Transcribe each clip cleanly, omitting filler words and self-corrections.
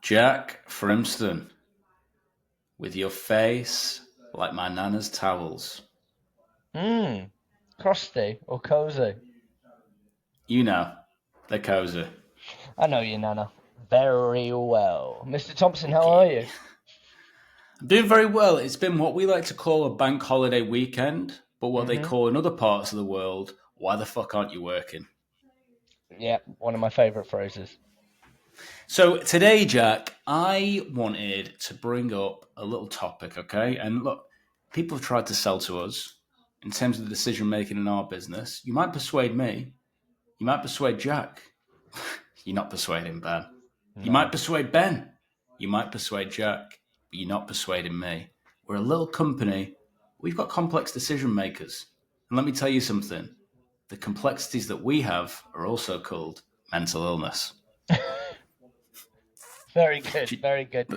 Jack Frimston, with your face like my nana's towels. Mmm, crusty or cozy? You know, they're cozy. I know you, Nana. Very well. Mr. Thompson, how are Okay. you? I'm doing very well. It's been what we like to call a bank holiday weekend, but what they hmm call in other parts of the world, why the fuck aren't you working? Yeah, one of my favourite phrases. So today, Jack, I wanted to bring up a little topic, okay? And look, people have tried to sell to us in terms of the decision making in our business. You might persuade me, you might persuade Jack. You're not persuading Ben. You might No. persuade Ben. You might persuade Jack, but you're not persuading me. We're a little company. We've got complex decision makers. And let me tell you something. The complexities that we have are also called mental illness. Very good, very good.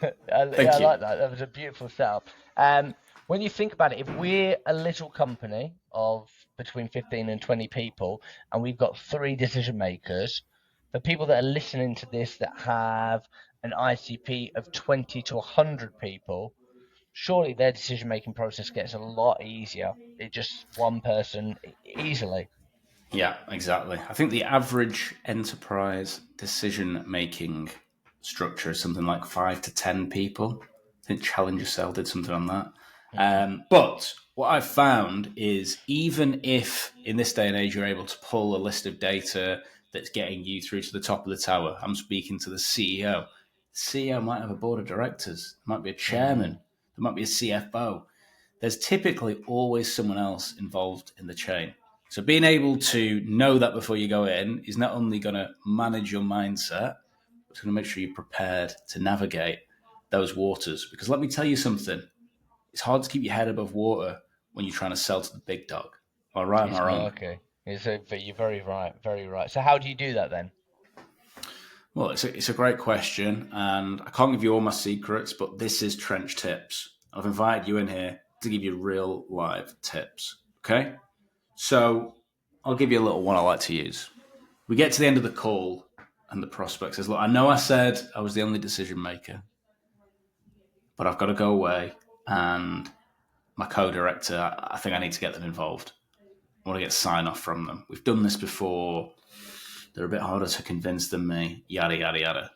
Yeah, I Thank you. like that. That was a beautiful setup. Um, when you think about it, if we're a little company of between 15 and 20 people, and we've got three decision makers, the people that are listening to this that have an ICP of 20 to 100 people, surely their decision making process gets a lot easier. It just one person easily. Yeah, exactly. I think the average enterprise decision making structure is something like 5 to 10 people. I think Challenge Yourself did something on that. Mm, But what I've found is even if in this day and age you're able to pull a list of data that's getting you through to the top of the tower, I'm speaking to the CEO. The CEO might have a board of directors, there might be a chairman, mm. there might be a CFO. There's typically always someone else involved in the chain. So being able to know that before you go in is not only going to manage your mindset, it's going to make sure you're prepared to navigate those waters. Because let me tell you something, it's hard to keep your head above water when you're trying to sell to the big dog. Am I right? Am It's I wrong? murky. But you're very right, very right. So how do you do that then? Well, it's a great question, and I can't give you all my secrets, but this is Trench Tips. I've invited you in here to give you real live tips. Okay? So I'll give you a little one I like to use. We get to the end of the call, and the prospect says, "Look, I know I said I was the only decision maker, but I've got to go away, and my co-director, I think I need to get them involved. I want to get sign off from them. We've done this before. They're a bit harder to convince than me. Yada yada yada."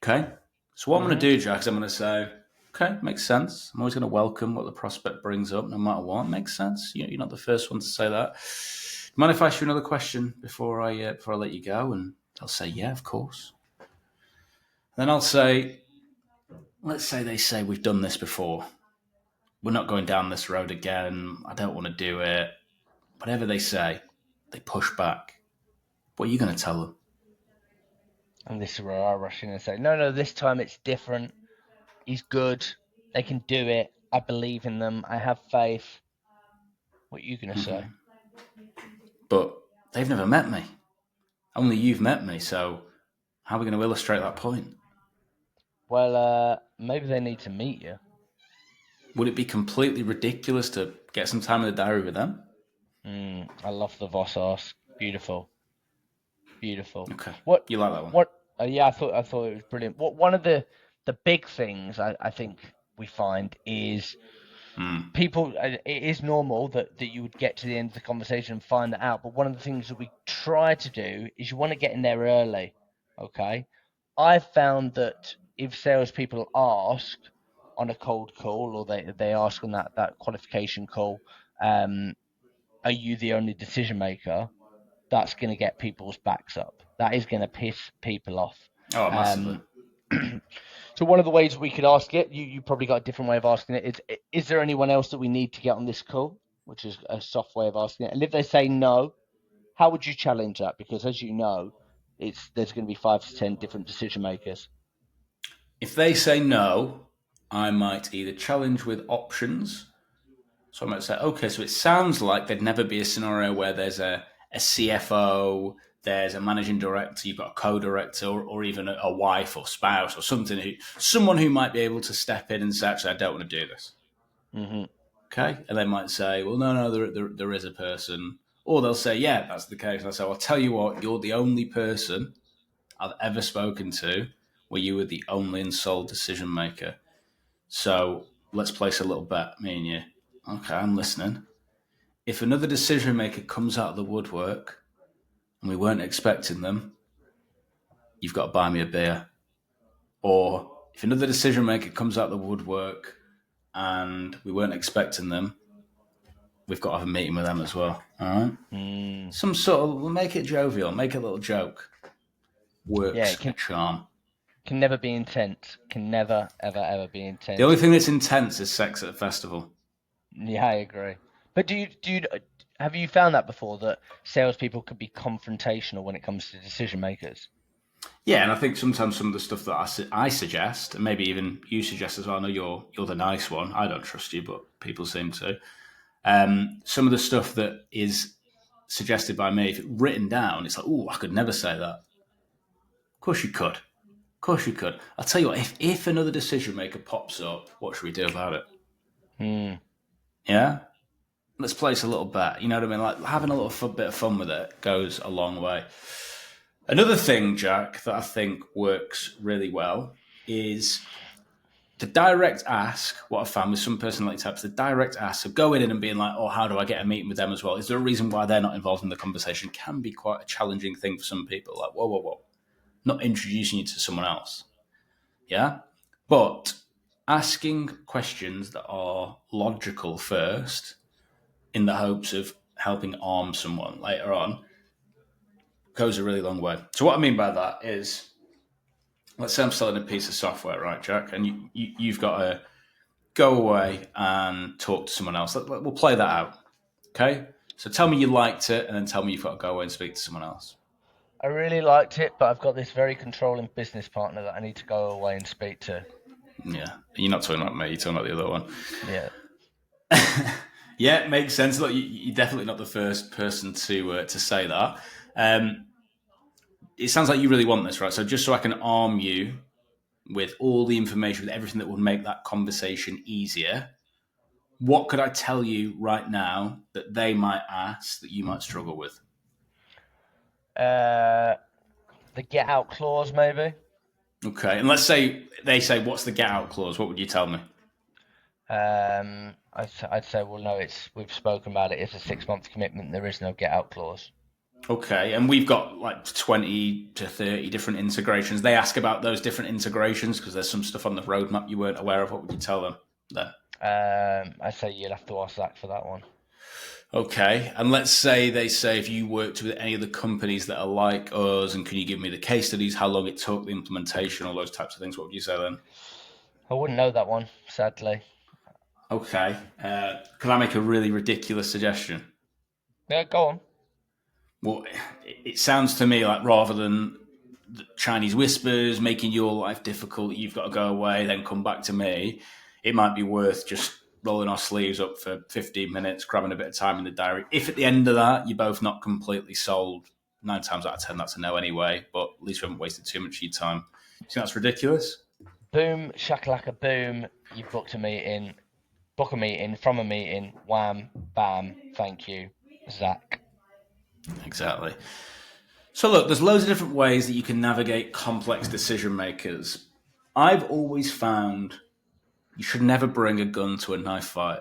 Okay. So what I'm going to hmm do, Jack, is I'm going to say, "Okay, makes sense. I'm always going to welcome what the prospect brings up, no matter what. Makes sense. You're not the first one to say that. Mind if I ask you another question before I let you go?" And they'll say, "Yeah, of course." Then I'll say, "Let's say they say we've done this before. We're not going down this road again. I don't want to do it." Whatever they say, they push back. What are you going to tell them? And this is where I rush in and say, no, no, this time it's different. He's good. They can do it. I believe in them. I have faith. What are you going to say? But they've never met me. Only you've met me. So how are we going to illustrate that point? Well, maybe they need to meet you. Would it be completely ridiculous to get some time in the diary with them? I love the Voss ask. Beautiful, beautiful. Okay, What, you like that one? what? Yeah, I thought it was brilliant. What one of the big things I think we find is Mm. people. It is normal that you would get to the end of the conversation and find that out. But one of the things that we try to do is you want to get in there early. Okay, I've found that if salespeople ask on a cold call or they ask on that qualification call, um, are you the only decision maker? That's going to get people's backs up. That is going to piss people off. Oh, massively. Um, so one of the ways we could ask it, you probably got a different way of asking it. Is there anyone else that we need to get on this call? Which is a soft way of asking it. And if they say no, how would you challenge that? Because as you know, there's going to be 5 to 10 different decision makers. If they say no, I might either challenge with options. So I might say, okay, so it sounds like there'd never be a scenario where there's a CFO, there's a managing director, you've got a co-director, or even a wife or spouse or someone who might be able to step in and say, actually, I don't want to do this. hmm Okay, and they might say, well, no, there is a person, or they'll say, yeah, that's the case. And I say, well, I'll tell you what, you're the only person I've ever spoken to where you were the only and sole decision maker. So let's place a little bet, me and you. Okay, I'm listening. If another decision maker comes out of the woodwork and we weren't expecting them, you've got to buy me a beer. Or if another decision maker comes out of the woodwork and we weren't expecting them, we've got to have a meeting with them as well. All right? Some sort of, we'll make it jovial, make a little joke. Works Yeah, it a charm. can never be intense. Can never, ever, ever be intense. The only thing that's intense is sex at a festival. Yeah, I agree. But have you found that before, that salespeople could be confrontational when it comes to decision makers? Yeah, and I think sometimes some of the stuff that I suggest, and maybe even you suggest as well, I know you're the nice one. I don't trust you, but people seem to. Some of the stuff that is suggested by me, if it's written down, it's like, oh, I could never say that. Of course you could. Of course you could. I'll tell you what, if another decision maker pops up, what should we do about it? Yeah? Let's place a little bet. You know what I mean? Like having a little bit of fun with it goes a long way. Another thing, Jack, that I think works really well is the direct ask. What I found with some personality types, the direct ask of going in and being like, oh, how do I get a meeting with them as well? Is there a reason why they're not involved in the conversation? Can be quite a challenging thing for some people. Like, whoa. Not introducing you to someone else. Yeah? But asking questions that are logical first in the hopes of helping arm someone later on goes a really long way. So what I mean by that is, let's say I'm selling a piece of software, right, Jack? And you've got to go away and talk to someone else. We'll play that out, okay? So tell me you liked it, and then tell me you've got to go away and speak to someone else. I really liked it, but I've got this very controlling business partner that I need to go away and speak to. Yeah, you're not talking about me, you're talking about the other one. Yeah. Yeah, it makes sense. Look, you're definitely not the first person to say that. It sounds like you really want this, right? So just so I can arm you with all the information, with everything that would make that conversation easier, what could I tell you right now that they might ask that you might struggle with? The get out clause, maybe. Okay, and let's say they say, "What's the get out clause?" What would you tell me? I'd say, well, no, we've spoken about it. It's a 6-month commitment. There is no get out clause. Okay, and we've got like 20 to 30 different integrations. They ask about those different integrations because there's some stuff on the roadmap you weren't aware of. What would you tell them then? I'd say you'll have to ask Zach for that one. Okay, and let's say they say, if you worked with any of the companies that are like us, and can you give me the case studies, how long it took, the implementation, all those types of things, what would you say then? I wouldn't know that one, sadly. Okay, can I make a really ridiculous suggestion? Yeah, go on. Well, it sounds to me like rather than the Chinese whispers making your life difficult, you've got to go away, then come back to me, it might be worth just rolling our sleeves up for 15 minutes, grabbing a bit of time in the diary. If at the end of that, you're both not completely sold, 9 times out of 10, that's a no anyway, but at least we haven't wasted too much of your time. You think that's ridiculous? Boom, shakalaka boom, you've booked a meeting. Book a meeting from a meeting. Wham, bam, thank you, Zach. Exactly. So look, there's loads of different ways that you can navigate complex decision makers. I've always found you should never bring a gun to a knife fight,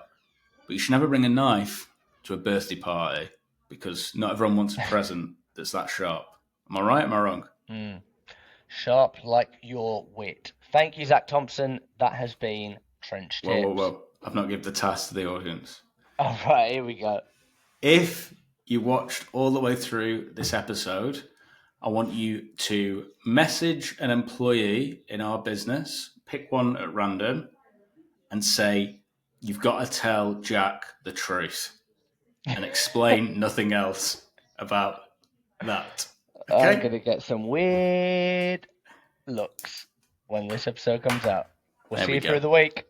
but you should never bring a knife to a birthday party because not everyone wants a present that's that sharp. Am I right? Am I wrong? Sharp like your wit. Thank you, Zach Thompson. That has been Trench Tips. Whoa. I've not given the task to the audience. All right, here we go. If you watched all the way through this episode, I want you to message an employee in our business, pick one at random, and say, you've got to tell Jack the truth and explain nothing else about that. Okay? I'm going to get some weird looks when this episode comes out. We'll see you through the week.